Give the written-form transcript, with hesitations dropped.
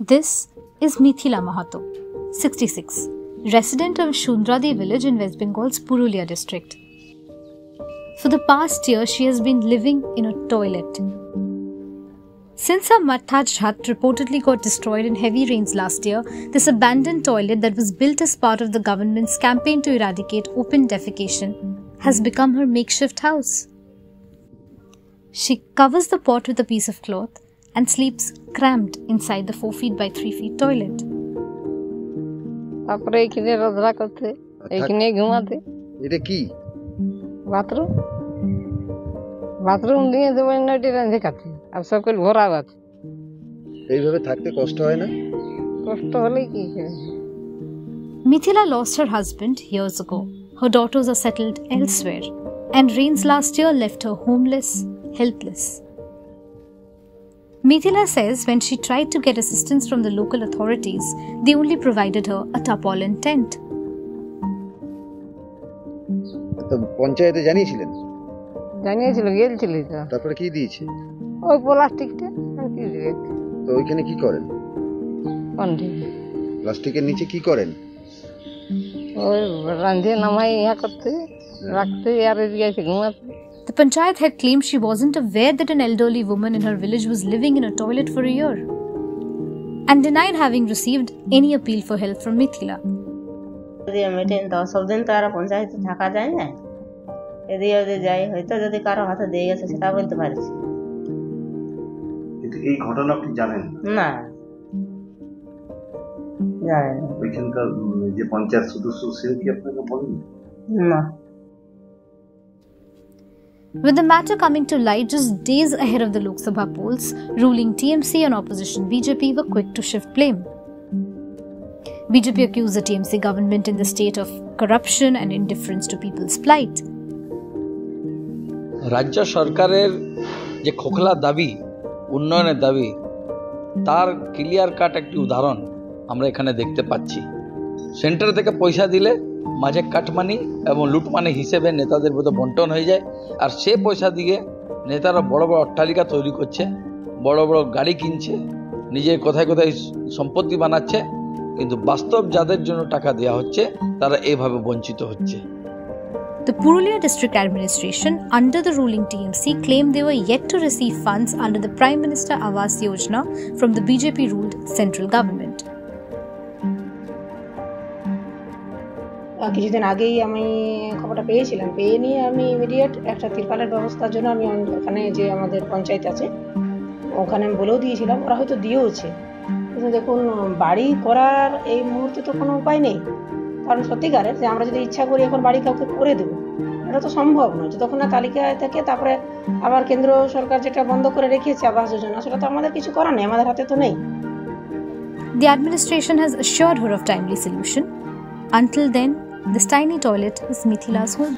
This is Mithila Mahato, 66, resident of Shundradi village in West Bengal's Purulia district. For the past year, she has been living in a toilet. Since her mud-thatched hut reportedly got destroyed in heavy rains last year, this abandoned toilet that was built as part of the government's campaign to eradicate open defecation has become her makeshift house. She covers the pot with a piece of cloth and sleeps cramped inside the 4 feet by 3 feet toilet. Bathroom দিয়ে দেবেন না এটি রাঁধে খাচ্ছে আর সকল ভরা আছে এইভাবে থাকতে কষ্ট হয় না কষ্ট হলে কি Mithila lost her husband years ago. Her daughters are settled elsewhere, and rains last year left her homeless, helpless. Mithila says when she tried to get assistance from the local authorities, they only provided her a tarpaulin tent. তো পঞ্চায়েতে জানিয়েছিলেন? জানিয়েছিল, গেলছিল তো। তারপরে কি দিয়েছে? ওই প্লাস্টিকটা আর কি দিবে। তো ওইখানে কি করেন? কোনটি? প্লাস্টিকের নিচে কি করেন? ওই রাঁধে নামাই ইয়া করতে রাখতে আর এদিকে এসে ঘুমাতে। The Panchayat had claimed she wasn't aware that an elderly woman in her village was living in a toilet for a year and denied having received any appeal for help from Mithila. সব দিন তো আর পঞ্চায়েতে থাকা যায় না, এদিকে যাই হয়তো যদি কারো হাতে দিয়ে গেছে সেটা বলতে পারছি। এই ঘটনা আপনি জানেন না? জানেন ওইখানকার যে পঞ্চায়েত সদস্য সে কি আপনাকে বলেন না? With the matter coming to light just days ahead of the Lok Sabha polls, ruling TMC and opposition BJP were quick to shift blame. BJP accused the TMC government in the state of corruption and indifference to people's plight. রাজ্য সরকারের যে খোখলা দাবি, উন্নয়নের দাবি, তার clear cut একটি উদাহরণ আমরা এখানে দেখতে পাচ্ছি। সেন্টার থেকে পয়সা দিলে মাঝে কাটমানি এবং লুটমানি হিসেবে নেতাদের মধ্যে বন্টন হয়ে যায়, আর সে পয়সা দিয়ে নেতারা বড় বড় অট্টালিকা তৈরি করছে, বড় বড় গাড়ি কিনছে, নিজের কোথায় কোথায় সম্পত্তি বানাচ্ছে, কিন্তু বাস্তব যাদের জন্য টাকা দেওয়া হচ্ছে তারা এইভাবে বঞ্চিত হচ্ছে। The Purulia district administration under the ruling TMC claimed they were yet to receive funds under the Prime Minister Awas Yojana from the BJP ruled central government. কিছুদিন আগেই আমি খবরটা পেয়েছিলাম, পেয়ে নিয়ে আমি ইমিডিয়েট একটা তিরপালের ব্যবস্থার জন্য আমি ওখানে যে আমাদের পঞ্চায়েত আছে ওখানে আমি বলেও দিয়েছিলাম, ওরা হয়তো দিয়েওছে। কিন্তু দেখুন, বাড়ি করার এই মুহূর্তে তো কোনো উপায় নেই, কারণ সত্যিকারের যে আমরা যদি ইচ্ছা করি এখন বাড়ি কাউকে করে দেবো এটা তো সম্ভব নয়। যতক্ষণ না তালিকায় থাকে তারপরে আবার কেন্দ্র সরকার যেটা বন্ধ করে রেখেছে আবাস যোজনা, সেটা তো আমাদের কিছু করার নেই, আমাদের হাতে তো নেই। The administration has assured her of timely solution. Until then, this tiny toilet is Mithila's home.